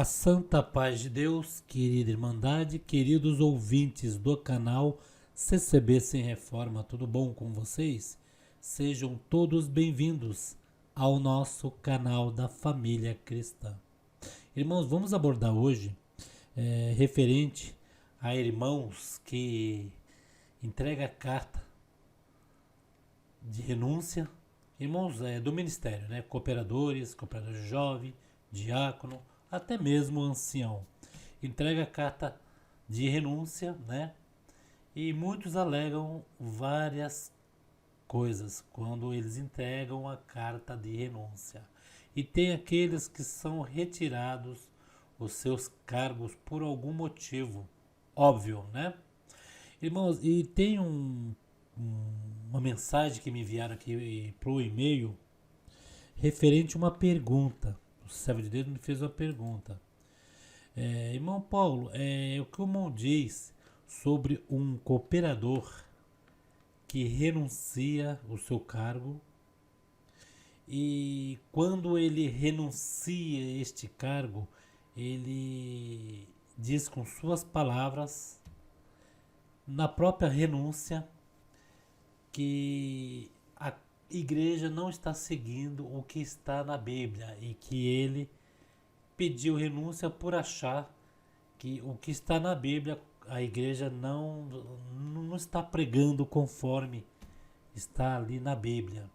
A santa paz de Deus, querida Irmandade, queridos ouvintes do canal CCB Sem Reforma, tudo bom com vocês? Sejam todos bem-vindos ao nosso canal da Família Cristã. Irmãos, vamos abordar hoje referente a irmãos que entrega carta de renúncia, irmãos do ministério, né? Cooperadores jovem, diácono, até mesmo ancião. Entrega carta de renúncia, né? E muitos alegam várias coisas quando eles entregam a carta de renúncia. E tem aqueles que são retirados os seus cargos por algum motivo, óbvio, né? Irmãos, e tem uma mensagem que me enviaram aqui pro e-mail referente a uma pergunta. O servo de Deus me fez uma pergunta. Irmão Paulo, o que o irmão diz sobre um cooperador que renuncia o seu cargo e quando ele renuncia este cargo, ele diz com suas palavras, na própria renúncia, que a igreja não está seguindo o que está na Bíblia e que ele pediu renúncia por achar que o que está na Bíblia a igreja não está pregando conforme está ali na Bíblia.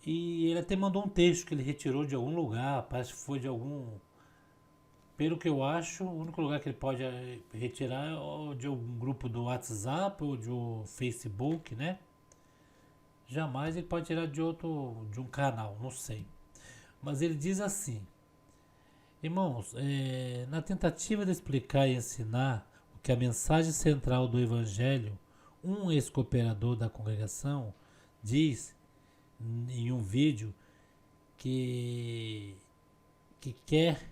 E ele até mandou um texto que ele retirou de algum lugar, parece que foi de algum... Pelo que eu acho, o único lugar que ele pode retirar é de algum grupo do WhatsApp ou do Facebook, né? Jamais ele pode tirar de um canal, não sei. Mas ele diz assim: irmãos, na tentativa de explicar e ensinar o que a mensagem central do Evangelho, um ex-cooperador da congregação diz em um vídeo que quer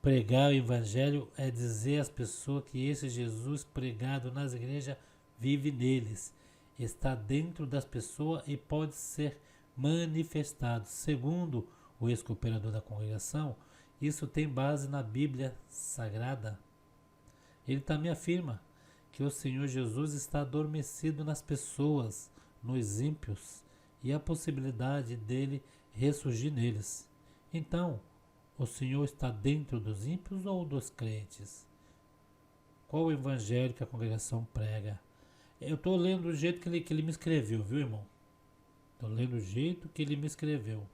pregar o Evangelho é dizer às pessoas que esse Jesus pregado nas igrejas vive neles, está dentro das pessoas e pode ser manifestado. Segundo o ex-cooperador da congregação, isso tem base na Bíblia Sagrada. Ele também afirma que o Senhor Jesus está adormecido nas pessoas, nos ímpios, e a possibilidade dele ressurgir neles. Então, o Senhor está dentro dos ímpios ou dos crentes? Qual o evangelho que a congregação prega? Eu estou lendo do jeito que ele me escreveu, viu, irmão? Estou lendo do jeito que ele me escreveu.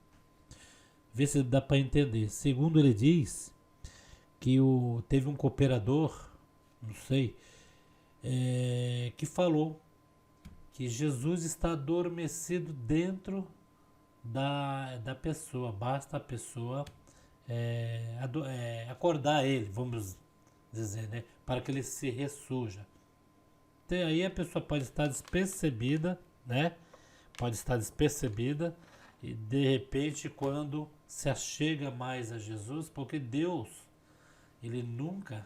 Vê se dá para entender. Segundo ele diz que teve um cooperador, não sei, que falou que Jesus está adormecido dentro da pessoa. Basta a pessoa acordar ele, vamos dizer, né, para que ele se ressurja. Até aí a pessoa pode estar despercebida, né? Pode estar despercebida e de repente quando se achega mais a Jesus, porque Deus, ele nunca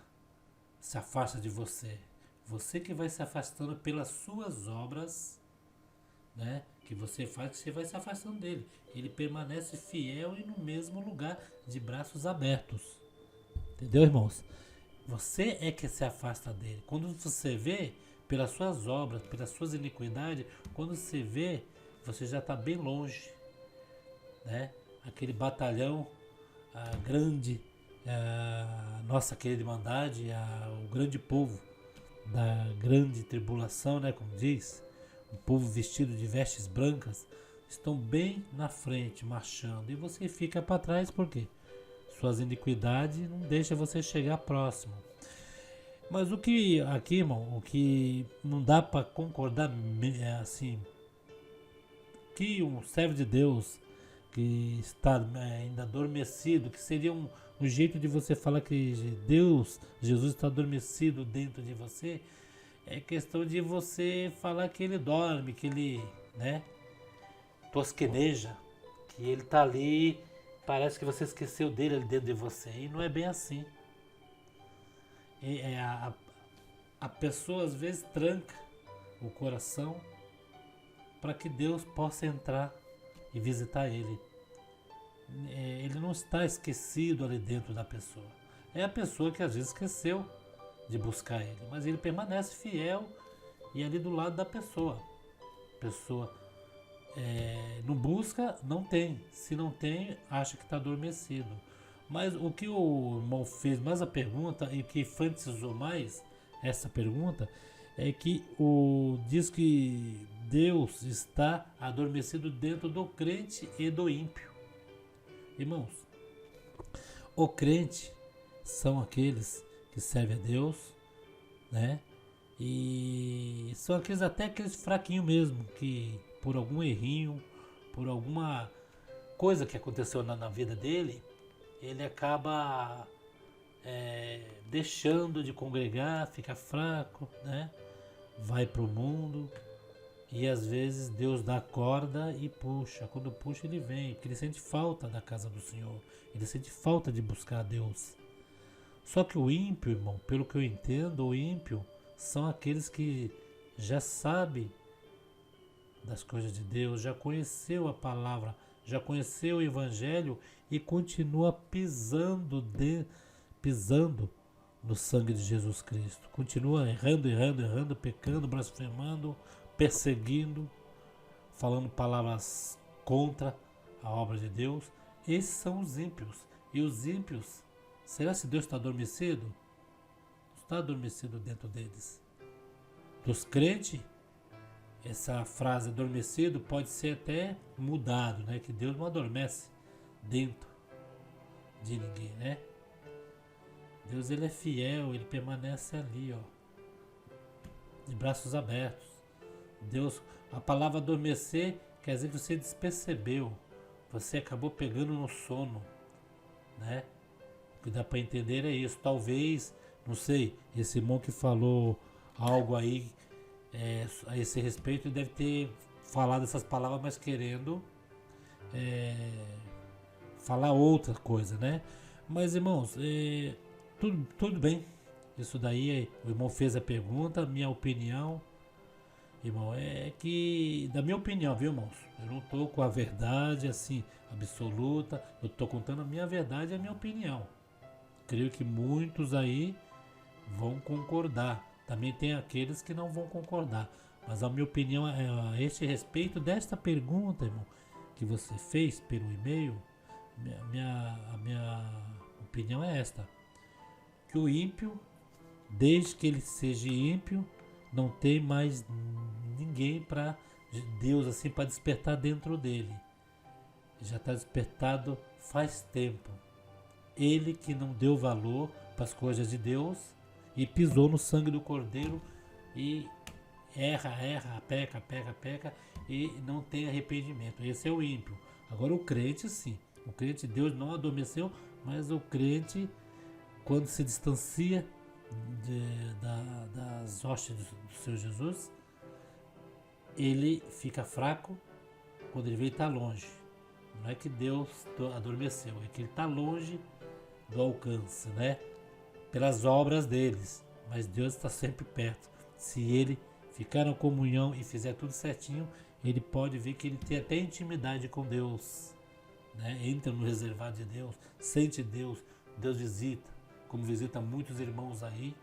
se afasta de você. Você que vai se afastando pelas suas obras, né? Que você faz, que você vai se afastando dele. Ele permanece fiel e no mesmo lugar, de braços abertos. Entendeu, irmãos? Você é que se afasta dele. Quando você vê, pelas suas obras, pelas suas iniquidades, quando você vê, você já está bem longe, né? Aquele batalhão, a grande, nossa querida Irmandade, o grande povo da grande tribulação, né? Como diz, o povo vestido de vestes brancas, estão bem na frente, marchando, e você fica para trás, por quê? Suas iniquidades não deixam você chegar próximo. Mas o que aqui, irmão, o que não dá para concordar assim, que um servo de Deus que está ainda adormecido, que seria um jeito de você falar que Deus, Jesus está adormecido dentro de você, é questão de você falar que ele dorme, que ele, né, tosqueneja, que ele está ali, parece que você esqueceu dele ali dentro de você, e não é bem assim. A pessoa às vezes tranca o coração para que Deus possa entrar e visitar ele. ele não está esquecido ali dentro da pessoa. É a pessoa que às vezes esqueceu de buscar ele, mas ele permanece fiel e ali do lado da pessoa. A pessoa não busca, não tem. Se não tem, acha que está adormecido. Mas o que o irmão fez mais a pergunta e que enfatizou mais essa pergunta é que diz que Deus está adormecido dentro do crente e do ímpio. Irmãos, o crente são aqueles que servem a Deus, né? E são aqueles fraquinhos mesmo, que por algum errinho, por alguma coisa que aconteceu na vida dele, ele acaba deixando de congregar, fica fraco, né? Vai pro mundo e às vezes Deus dá corda e puxa. Quando puxa ele vem, porque ele sente falta da casa do Senhor, ele sente falta de buscar a Deus. Só que o ímpio, irmão, pelo que eu entendo, o ímpio são aqueles que já sabem das coisas de Deus, já conheceu a palavra, já conheceu o evangelho e continua pisando no sangue de Jesus Cristo. Continua errando, pecando, blasfemando, perseguindo, falando palavras contra a obra de Deus. Esses são os ímpios. E os ímpios, será que Deus está adormecido? Está adormecido dentro deles. Dos crentes, essa frase adormecido pode ser até mudado, né? Que Deus não adormece dentro de ninguém, né? Deus, ele é fiel, ele permanece ali, ó, de braços abertos. Deus, a palavra adormecer quer dizer que você despercebeu, você acabou pegando no sono, né? O que dá para entender é isso. Talvez, não sei, esse irmão que falou algo aí a esse respeito deve ter falado essas palavras, mas querendo falar outra coisa, né? Mas, irmãos, tudo bem. Isso daí, o irmão fez a pergunta, minha opinião, irmão, é que, da minha opinião, viu, irmãos? Eu não tô com a verdade, assim, absoluta. Eu tô contando a minha verdade e a minha opinião. Creio que muitos aí vão concordar. Também tem aqueles que não vão concordar. Mas a minha opinião é a este respeito desta pergunta, irmão, que você fez pelo e-mail. A minha opinião é esta: que o ímpio, desde que ele seja ímpio, não tem mais ninguém para Deus assim para despertar dentro dele. Já está despertado faz tempo. Ele que não deu valor para as coisas de Deus e pisou no sangue do Cordeiro e erra, peca e não tem arrependimento. Esse é o ímpio. Agora o crente sim. O crente, Deus não adormeceu, mas o crente, quando se distancia das hostes do Senhor Jesus, ele fica fraco quando ele vê estar longe. Não é que Deus adormeceu, é que ele está longe do alcance, né? Pelas obras deles. Mas Deus está sempre perto. Se ele ficar na comunhão e fizer tudo certinho, ele pode ver que ele tem até intimidade com Deus, né? Entra no reservado de Deus, sente Deus, Deus visita, como visita muitos irmãos aí,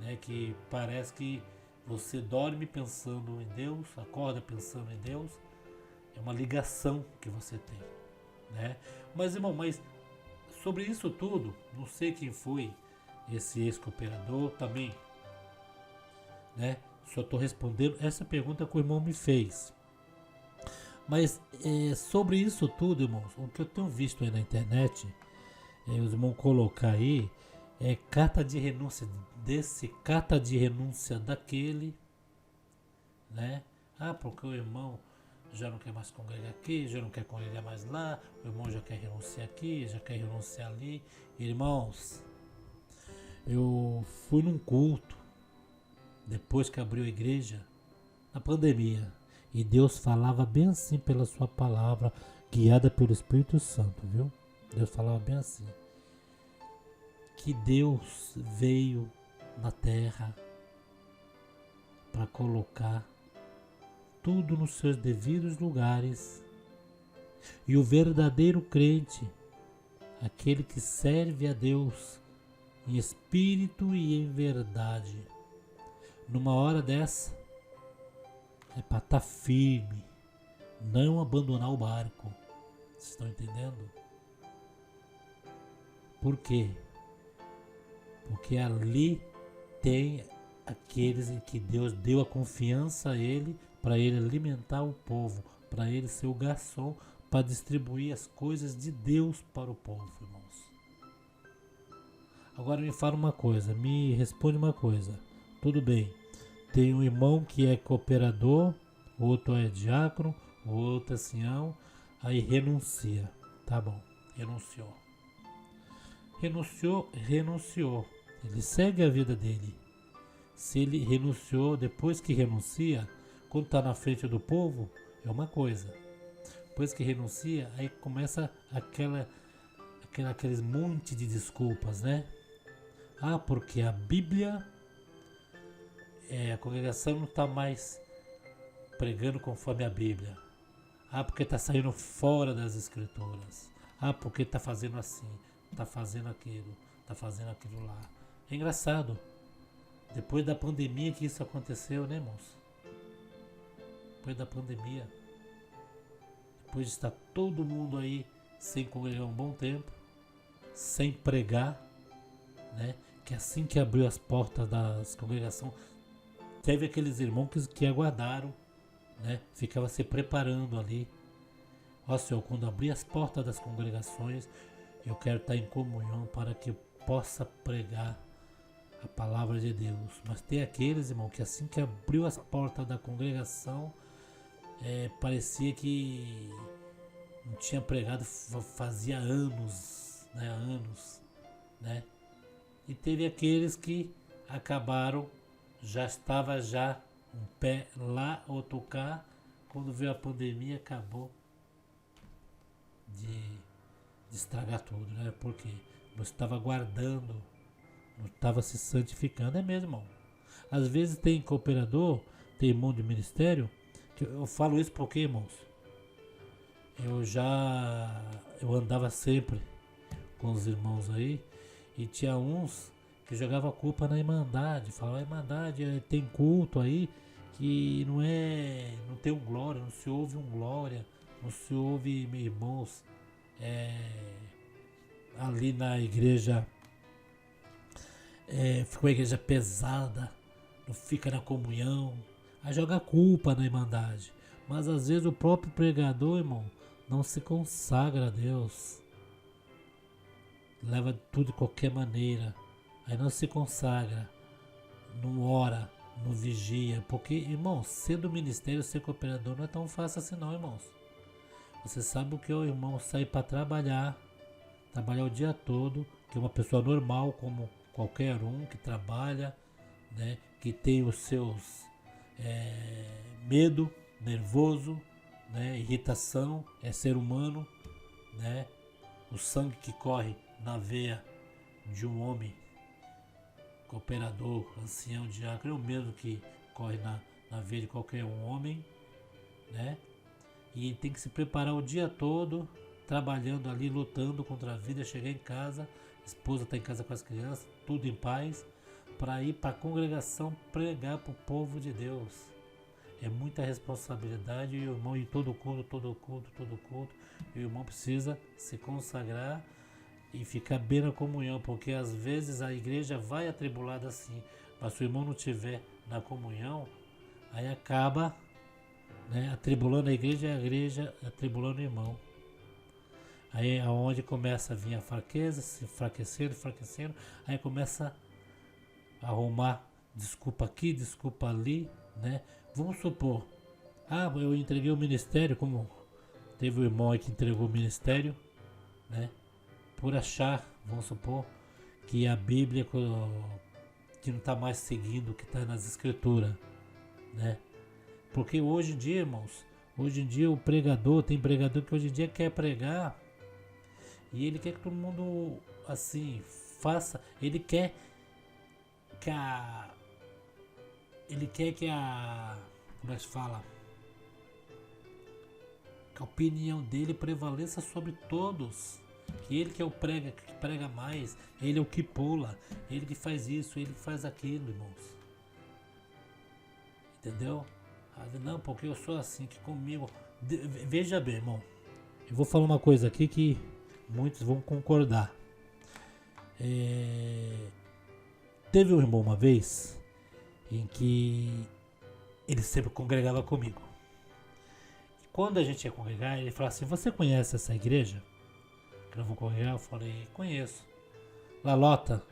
né? Que parece que você dorme pensando em Deus, acorda pensando em Deus. É uma ligação que você tem, né? Mas, irmão, sobre isso tudo, não sei quem foi esse ex-cooperador também, né? Só estou respondendo essa pergunta que o irmão me fez. Mas sobre isso tudo, irmãos, o que eu tenho visto aí na internet, os irmãos colocar aí, carta de renúncia desse, carta de renúncia daquele, né? Ah, porque o irmão já não quer mais congregar aqui, já não quer congregar mais lá, o irmão já quer renunciar aqui, já quer renunciar ali. Irmãos, eu fui num culto, depois que abriu a igreja, na pandemia, e Deus falava bem assim pela sua palavra, guiada pelo Espírito Santo, viu? Deus falava bem assim, que Deus veio na terra para colocar tudo nos seus devidos lugares E o verdadeiro crente, aquele que serve a Deus em espírito e em verdade, numa hora dessa, é para estar firme, não abandonar o barco. Vocês estão entendendo? Por quê? Porque ali tem aqueles em que Deus deu a confiança a ele, para ele alimentar o povo, para ele ser o garçom, para distribuir as coisas de Deus para o povo, irmãos. Agora me fala uma coisa, me responde uma coisa. Tudo bem, tem um irmão que é cooperador, outro é diácono, outro é ancião, aí renuncia. Tá bom, renunciou. Renunciou. Ele segue a vida dele. Se ele renunciou, depois que renuncia, quando está na frente do povo, é uma coisa. Depois que renuncia, aí começa aqueles monte de desculpas, né? Ah, porque a Bíblia, a congregação não está mais pregando conforme a Bíblia. Ah, porque está saindo fora das Escrituras. Ah, porque está fazendo assim, está fazendo aquilo lá. É engraçado. Depois da pandemia que isso aconteceu, né, irmãos? Depois da pandemia. Depois de estar todo mundo aí sem congregar um bom tempo, sem pregar, né? Que assim que abriu as portas das congregações, teve aqueles irmãos que aguardaram, né? Ficava se preparando ali. Ó Senhor, quando abrir as portas das congregações, eu quero estar em comunhão para que eu possa pregar a palavra de Deus. Mas tem aqueles, irmão, que assim que abriu as portas da congregação, parecia que não tinha pregado fazia anos, né? E teve aqueles que acabaram, já estava um pé lá, outro cá, quando veio a pandemia acabou de estragar tudo, né? Porque não estava guardando, não estava se santificando, é mesmo, irmão. Às vezes tem cooperador, tem irmão de ministério, que eu falo isso porque, irmãos, eu andava sempre com os irmãos aí, e tinha uns que jogavam a culpa na Irmandade, falavam, a Irmandade tem culto aí que não tem um glória, não se ouve um glória, não se ouve, meus irmãos, ali na igreja, ficou a igreja pesada, não fica na comunhão, aí joga a culpa na Irmandade. Mas às vezes o próprio pregador, irmão, não se consagra a Deus, leva tudo de qualquer maneira, aí não se consagra, não ora, não vigia, porque, irmão, ser do ministério, ser cooperador não é tão fácil assim não, irmãos. Você sabe o que é o irmão sair para trabalhar o dia todo, que é uma pessoa normal como qualquer um que trabalha, né, que tem os seus medo, nervoso, né, irritação, é ser humano, né, o sangue que corre na veia de um homem cooperador, ancião, diácono, é o mesmo que corre na veia de qualquer um homem, né? E tem que se preparar o dia todo, trabalhando ali, lutando contra a vida, chegar em casa, a esposa está em casa com as crianças, tudo em paz, para ir para a congregação pregar para o povo de Deus. É muita responsabilidade, e o irmão em todo culto, o irmão precisa se consagrar e ficar bem na comunhão, porque às vezes a igreja vai atribulada assim, mas se o irmão não estiver na comunhão, aí acaba, né, atribulando a igreja atribulando o irmão. Aí é onde começa a vir a fraqueza, se enfraquecendo, aí começa a arrumar desculpa aqui, desculpa ali, né? Vamos supor, eu entreguei o ministério, como teve o irmão aí que entregou o ministério, né? Por achar, vamos supor, que a Bíblia que não está mais seguindo o que está nas escrituras, né? Porque hoje em dia, irmãos, o pregador, tem pregador que hoje em dia quer pregar e ele quer que todo mundo assim faça, ele quer que como é que se fala? que a opinião dele prevaleça sobre todos. Que ele que é o que prega mais, ele é o que pula, ele que faz isso, ele que faz aquilo, irmãos. Entendeu? Não, porque eu sou assim, que comigo. Veja bem, irmão. Eu vou falar uma coisa aqui que muitos vão concordar. Teve um irmão uma vez em que ele sempre congregava comigo. E quando a gente ia congregar, ele falava assim: você conhece essa igreja? Que eu vou congregar? Eu falei: conheço. Lá lota?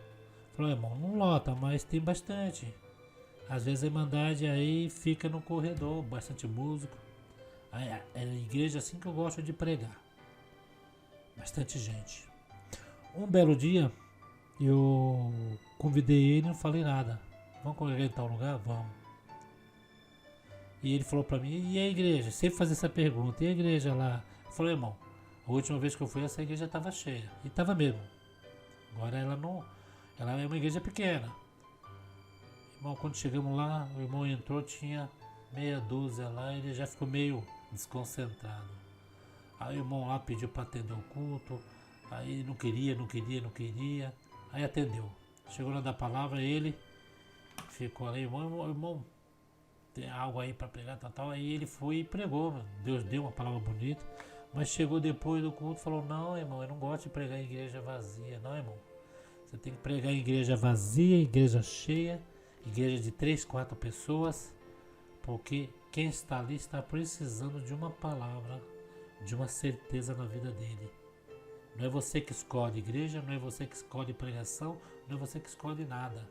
Falei: irmão, não lota, mas tem bastante. Às vezes a Irmandade aí fica no corredor, bastante músico. É a igreja assim que eu gosto de pregar. Bastante gente. Um belo dia, eu convidei ele e não falei nada. Vamos congregar em tal lugar? Vamos. E ele falou pra mim: e a igreja? Sempre fazia essa pergunta: e a igreja lá? Eu falei: irmão, a última vez que eu fui, essa igreja estava cheia. E estava mesmo. Agora ela é uma igreja pequena. Irmão, quando chegamos lá, o irmão entrou, tinha meia dúzia lá, ele já ficou meio desconcentrado. Aí o irmão lá pediu para atender o culto, aí não queria. Aí atendeu. Chegou na da palavra, ele ficou ali: irmão, tem algo aí para pregar, tal. Aí ele foi e pregou, Deus deu uma palavra bonita. Mas chegou depois do culto e falou: não, irmão, eu não gosto de pregar em igreja vazia. Não, irmão, você tem que pregar em igreja vazia, igreja cheia, igreja de 3, 4 pessoas, porque quem está ali está precisando de uma palavra, de uma certeza na vida dele. Não é você que escolhe igreja, não é você que escolhe pregação, não é você que escolhe nada,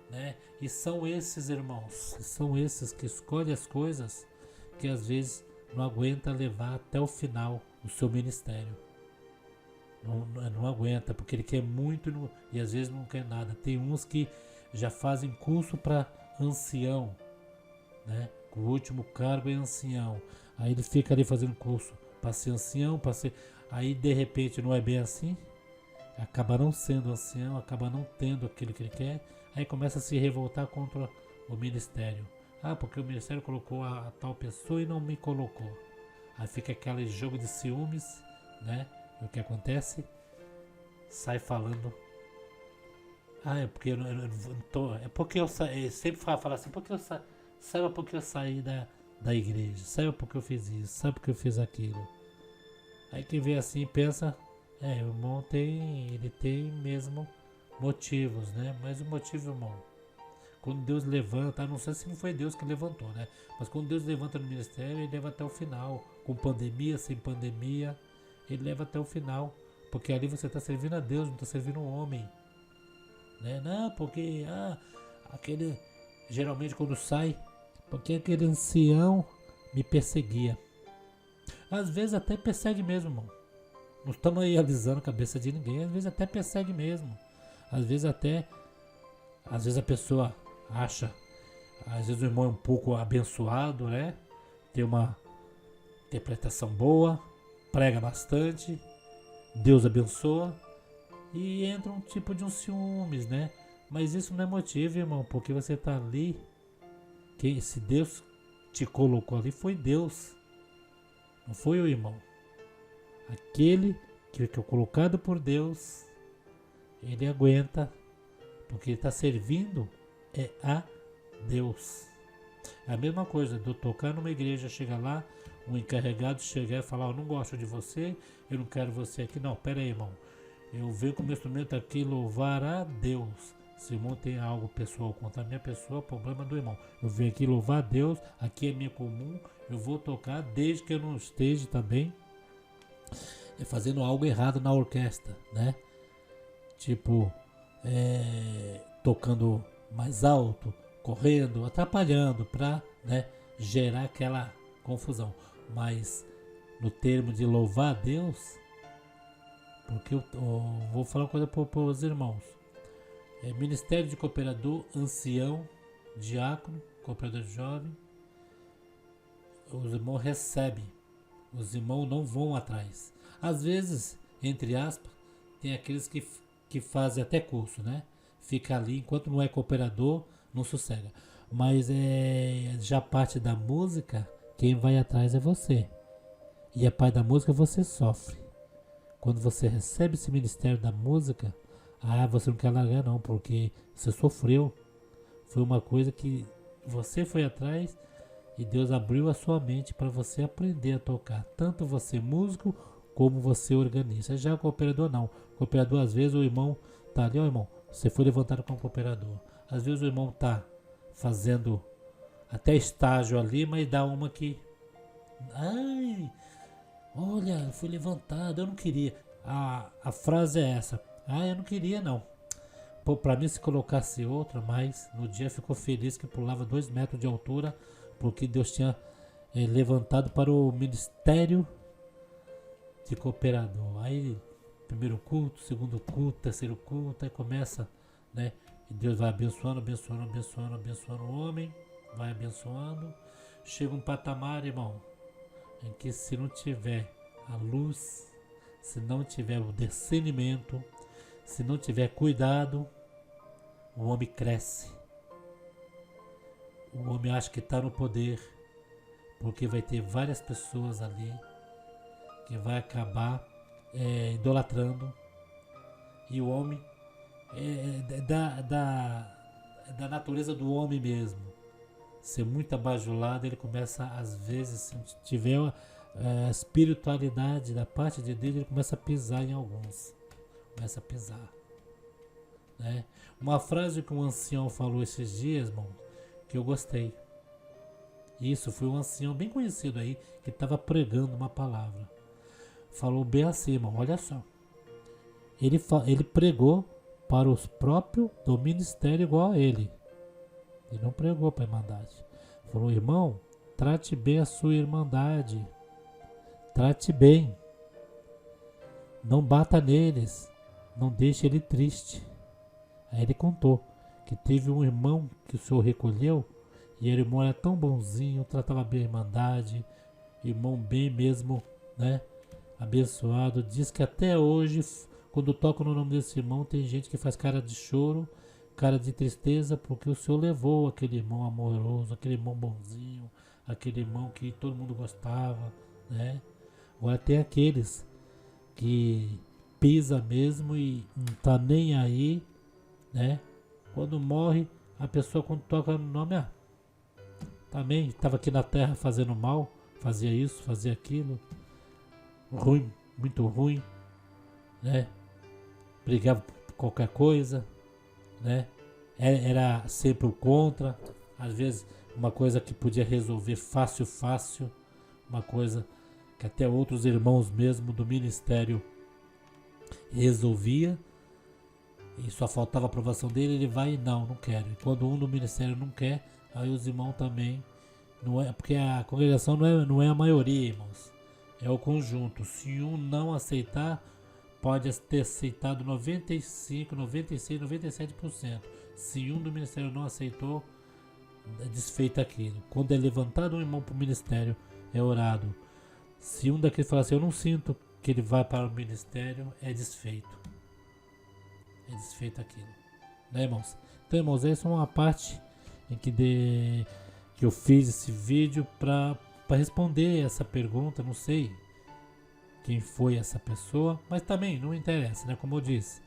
né? E são esses irmãos, são esses que escolhem as coisas que às vezes não aguenta levar até o final o seu ministério. Não aguenta, porque ele quer muito e às vezes não quer nada. Tem uns que já fazem curso para ancião, né? O último cargo é ancião. Aí ele fica ali fazendo curso para ser ancião, aí de repente não é bem assim, acaba não sendo ancião, acaba não tendo aquilo que ele quer, aí começa a se revoltar contra o ministério. Porque o ministério colocou a tal pessoa e não me colocou. Aí fica aquele jogo de ciúmes, né? E o que acontece? Sai falando: é porque eu não tô. É porque eu saí. Sempre fala assim: porque eu saí. Saiba porque eu saí da igreja. Saiba porque eu fiz isso. Saiba porque eu fiz aquilo. Aí quem vê assim pensa: o irmão ele tem mesmo motivos, né? Mas o motivo, irmão, quando Deus levanta, não sei se não foi Deus que levantou, né? Mas quando Deus levanta no ministério, ele leva até o final. Com pandemia, sem pandemia, ele leva até o final. Porque ali você está servindo a Deus, não está servindo um homem, né? Não, porque aquele geralmente quando sai, porque aquele ancião me perseguia. Às vezes até persegue mesmo, irmão. Não estamos aí alisando a cabeça de ninguém. Às vezes até persegue mesmo. Às vezes a pessoa acha, às vezes o irmão é um pouco abençoado, né? Tem uma interpretação boa, prega bastante, Deus abençoa, e entra um tipo de um ciúmes, né? Mas isso não é motivo, irmão, porque você está ali, se Deus te colocou ali, foi Deus, não foi o irmão. Aquele que é colocado por Deus, ele aguenta, porque ele está servindo a Deus. É a mesma coisa de eu tocar numa igreja, chegar lá, um encarregado chegar e falar: eu não gosto de você, eu não quero você aqui. Não, pera aí, irmão, eu venho com o meu instrumento aqui louvar a Deus. Se o irmão tem algo pessoal contra a minha pessoa, problema do irmão. Eu venho aqui louvar a Deus, aqui é minha comum, eu vou tocar desde que eu não esteja também fazendo algo errado na orquestra, né? Tipo, tocando mais alto, correndo, atrapalhando para, né, gerar aquela confusão. Mas no termo de louvar a Deus, porque eu vou falar uma coisa para os irmãos: ministério de cooperador, ancião, diácono, cooperador jovem, os irmãos recebem, os irmãos não vão atrás. Às vezes, entre aspas, tem aqueles que fazem até curso, né? Fica ali, enquanto não é cooperador, não sossega. Mas já parte da música, quem vai atrás é você. E a parte da música você sofre. Quando você recebe esse ministério da música, você não quer largar não, porque você sofreu. Foi uma coisa que você foi atrás e Deus abriu a sua mente para você aprender a tocar. Tanto você músico, como você organista. Já o cooperador não. O cooperador, às vezes, o irmão tá ali, ó irmão, você foi levantado como cooperador. Às vezes o irmão tá fazendo até estágio ali, mas dá uma que... Ai, olha, fui levantado, eu não queria. A frase é essa. Eu não queria não. Pô, pra mim se colocasse outra, mas no dia ficou feliz que pulava 2 metros de altura, porque Deus tinha levantado para o ministério de cooperador. Aí, primeiro culto, segundo culto, terceiro culto, aí começa, né? E Deus vai abençoando, abençoando, abençoando, abençoando o homem, vai abençoando. Chega um patamar, irmão, em que se não tiver a luz, se não tiver o discernimento, se não tiver cuidado, o homem cresce. O homem acha que está no poder, porque vai ter várias pessoas ali que vai acabar idolatrando. E o homem da natureza do homem mesmo. Ser muito abajulado, ele começa, às vezes, se tiver a espiritualidade da parte de Deus, ele começa a pisar em alguns. Começa a pisar. Né? Uma frase que um ancião falou esses dias, irmão, que eu gostei. Isso, foi um ancião bem conhecido aí, que estava pregando uma palavra. Falou bem assim, irmão, olha só. Ele pregou para os próprios do ministério igual a ele. Ele não pregou para a irmandade. Falou, irmão, trate bem a sua irmandade. Trate bem. Não bata neles. Não deixe ele triste. Aí ele contou que teve um irmão que o senhor recolheu, e o irmão era tão bonzinho, tratava bem a irmandade, irmão bem mesmo, né? Abençoado. Diz que até hoje, quando toca no nome desse irmão, tem gente que faz cara de choro, cara de tristeza, porque o senhor levou aquele irmão amoroso, aquele irmão bonzinho, aquele irmão que todo mundo gostava, né? Agora tem aqueles que pisa mesmo e não tá nem aí, né? Quando morre, a pessoa quando toca no nome, também estava aqui na terra fazendo mal, fazia isso, fazia aquilo, ruim, muito ruim, né? Brigava por qualquer coisa, né? Era sempre o contra, às vezes uma coisa que podia resolver fácil, uma coisa que até outros irmãos mesmo do ministério resolvia, e só faltava a aprovação dele, ele vai e não quero. E quando um do ministério não quer, aí os irmãos também, não é, porque a congregação não é a maioria, irmãos, é o conjunto. Se um não aceitar, pode ter aceitado 95, 96, 97%. Se um do ministério não aceitou, é desfeito aquilo. Quando é levantado um irmão para o ministério, é orado. Se um daqueles falar assim, eu não sinto que ele vai para o ministério, é desfeito. É desfeito aquilo. Né, irmãos? Então, irmãos, essa é uma parte em que eu fiz esse vídeo para responder essa pergunta. Não sei quem foi essa pessoa, mas também não interessa, né? Como eu disse,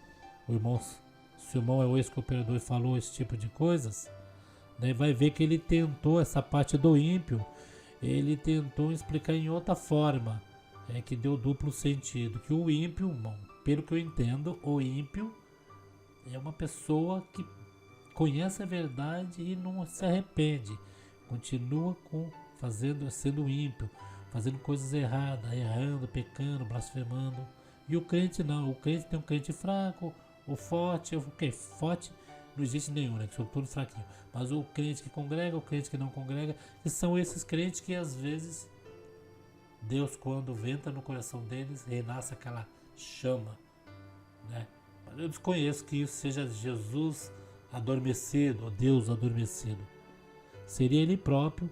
se o irmão é o ex-cooperador e falou esse tipo de coisas, né, vai ver que ele tentou essa parte do ímpio, ele tentou explicar em outra forma, que deu duplo sentido, que o ímpio, irmão, pelo que eu entendo, o ímpio é uma pessoa que conhece a verdade e não se arrepende, continua sendo ímpio, fazendo coisas erradas, errando, pecando, blasfemando. E o crente não, o crente tem um crente fraco, o forte, forte não existe nenhum, né? Que são todos fraquinhos. Mas o crente que congrega, o crente que não congrega, que são esses crentes que às vezes Deus, quando venta no coração deles, renasce aquela chama, né? Mas eu desconheço que isso seja Jesus adormecido, ou Deus adormecido. Seria ele próprio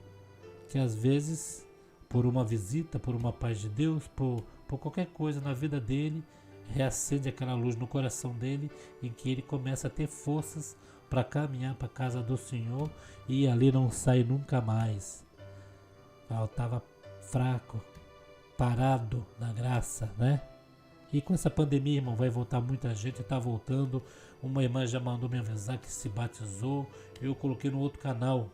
que às vezes, por uma visita, por uma paz de Deus, por qualquer coisa na vida dele, reacende aquela luz no coração dele, em que ele começa a ter forças para caminhar para a casa do Senhor e ali não sai nunca mais. Eu estava fraco, parado na graça, né? E com essa pandemia, irmão, vai voltar muita gente, tá voltando. Uma irmã já mandou me avisar que se batizou. Eu coloquei no outro canal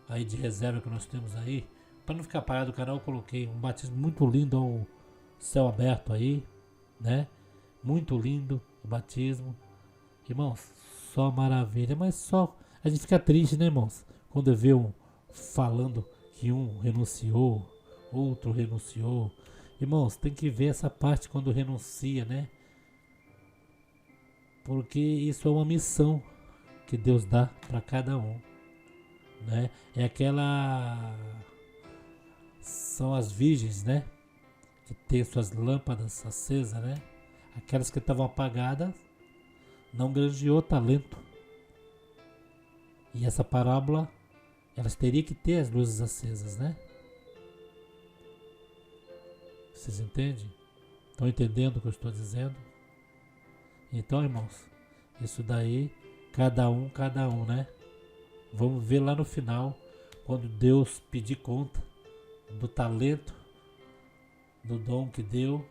aí de reserva que nós temos aí. Para não ficar parado o canal, eu coloquei um batismo muito lindo ao céu aberto aí, né? Muito lindo o batismo. Irmãos, só maravilha, mas só a gente fica triste, né, irmãos? Quando vê um falando que um renunciou, outro renunciou. Irmãos, tem que ver essa parte quando renuncia, né? Porque isso é uma missão que Deus dá para cada um, né? É aquela... São as virgens, né? Que tem suas lâmpadas acesas, né? Aquelas que estavam apagadas, não granjeou talento. E essa parábola, elas teriam que ter as luzes acesas, né? Vocês entendem? Estão entendendo o que eu estou dizendo? Então, irmãos, isso daí, cada um, né? Vamos ver lá no final, quando Deus pedir conta do talento, do dom que deu,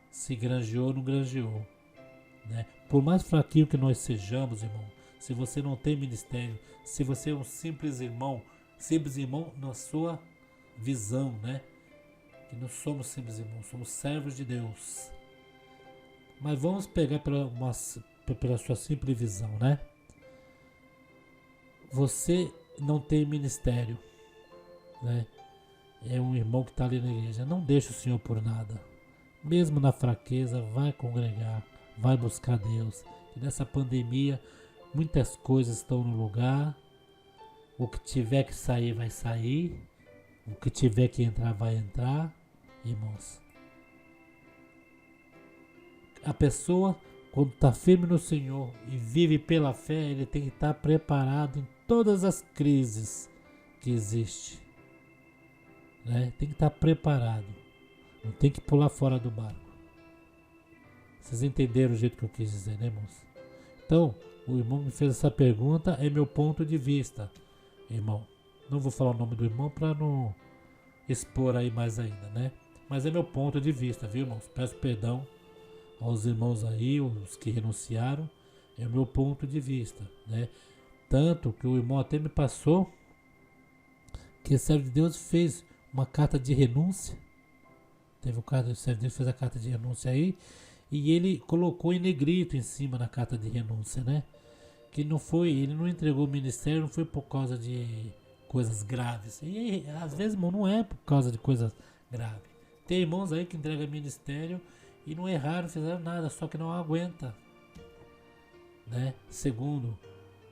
se granjeou ou não granjeou, né? Por mais fraquinho que nós sejamos, irmão, se você não tem ministério, se você é um simples irmão na sua visão, né? Que não somos simples irmãos, somos servos de Deus. Mas vamos pegar pela sua simples visão, né? Você não tem ministério, né? É um irmão que está ali na igreja. Não deixa o Senhor por nada. Mesmo na fraqueza, vai congregar, vai buscar Deus. E nessa pandemia, muitas coisas estão no lugar. O que tiver que sair, vai sair. O que tiver que entrar, vai entrar. Irmãos, a pessoa, quando está firme no Senhor e vive pela fé, ele tem que estar preparado em todas as crises que existem, né? Tem que estar preparado, não tem que pular fora do barco. Vocês entenderam o jeito que eu quis dizer, né, irmãos? Então, o irmão me fez essa pergunta, é meu ponto de vista, irmão. Não vou falar o nome do irmão para não expor aí mais ainda, né? Mas é meu ponto de vista, viu, irmãos? Peço perdão aos irmãos aí, os que renunciaram. É o meu ponto de vista, né? Tanto que o irmão até me passou que o servo de Deus fez uma carta de renúncia. Teve o servo de Deus fez a carta de renúncia aí e ele colocou em negrito em cima na carta de renúncia, né? Que não foi, ele não entregou o ministério, não foi por causa de coisas graves. E às vezes, irmão, não é por causa de coisas graves. Tem irmãos aí que entregam ministério e não erraram, fizeram nada, só que não aguenta, né? Segundo,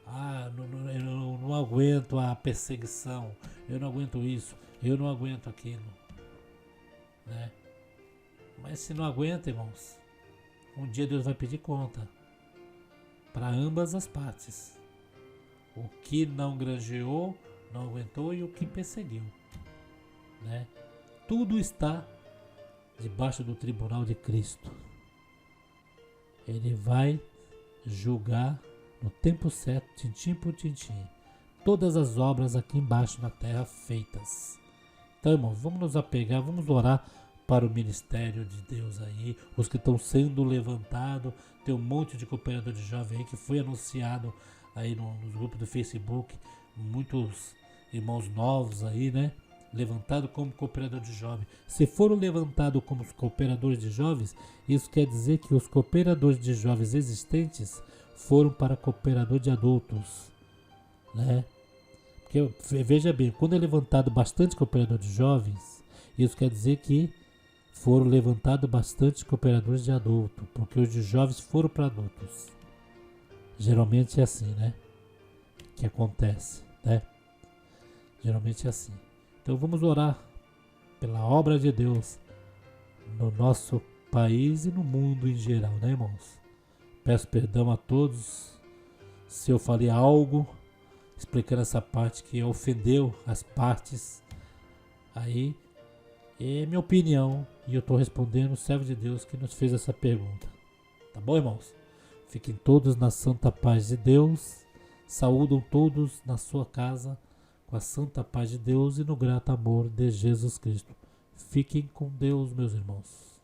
eu não aguento a perseguição, eu não aguento isso, eu não aguento aquilo, né? Mas se não aguenta, irmãos, um dia Deus vai pedir conta para ambas as partes. O que não granjeou, não aguentou e o que perseguiu, né? Tudo está debaixo do tribunal de Cristo. Ele vai julgar no tempo certo, tintim por tintim, todas as obras aqui embaixo na terra feitas. Então, irmãos, vamos nos apegar, vamos orar para o ministério de Deus aí, os que estão sendo levantados. Tem um monte de cooperador de jovem aí que foi anunciado aí nos grupos do Facebook, muitos irmãos novos aí, né? Levantado como cooperador de jovens. Se foram levantados como cooperadores de jovens, isso quer dizer que os cooperadores de jovens existentes foram para cooperador de adultos, né? Porque veja bem, quando é levantado bastante cooperador de jovens, isso quer dizer que foram levantados bastante cooperadores de adulto, porque os de jovens foram para adultos. Geralmente é assim, né? Que acontece, né? Geralmente é assim. Então vamos orar pela obra de Deus no nosso país e no mundo em geral, né, irmãos? Peço perdão a todos se eu falei algo explicando essa parte que ofendeu as partes. Aí é minha opinião e eu estou respondendo o servo de Deus que nos fez essa pergunta. Tá bom, irmãos? Fiquem todos na santa paz de Deus. Saúdam todos na sua casa com a santa paz de Deus e no grato amor de Jesus Cristo. Fiquem com Deus, meus irmãos.